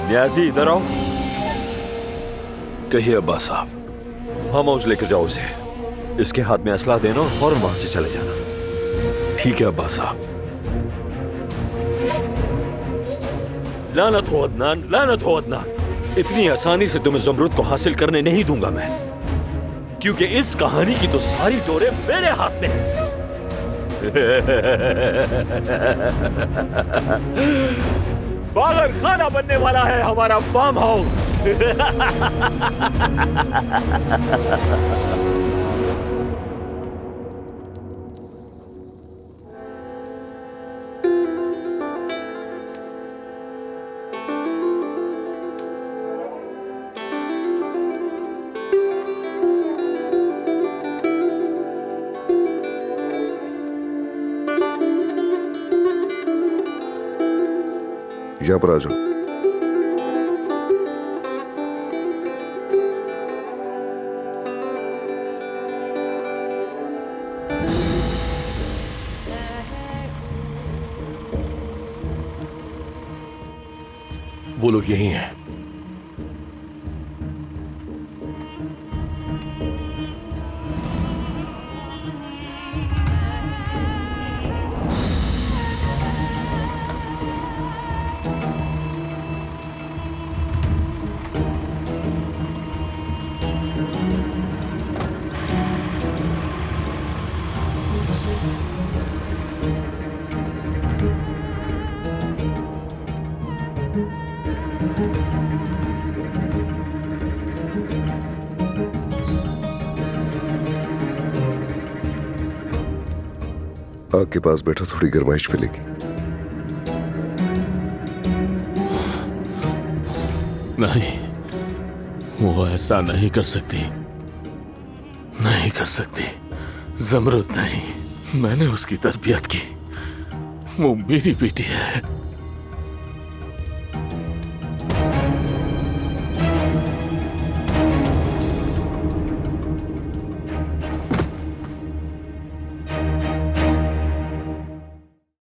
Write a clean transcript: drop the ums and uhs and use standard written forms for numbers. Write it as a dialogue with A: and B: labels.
A: न्यासी इधर आओ।
B: कहिए अब्बा साहब।
A: फार्म हाउस लेकर जाओ उसे। इसके हाथ में असला देना और फौरन वहां से चले जाना।
B: ठीक है अब्बा साहब।
A: लानत हो अदनान, लानत हो अदनान। इतनी आसानी से तुम्हें ज़मरुद को हासिल करने नहीं दूंगा मैं, क्योंकि इस कहानी की तो सारी डोरें मेरे हाथ में हैं। बागर खाना बनने वाला है हमारा फार्म हाउस।
C: यहाँ पर आ जाओ।
B: वो लोग यही हैं।
C: आग के पास बैठो, थोड़ी गर्माइश मिलेगी।
B: नहीं, वो ऐसा नहीं कर सकती, नहीं कर सकती। ज़मरुद नहीं, मैंने उसकी तरबियत की। वो मेरी बेटी है।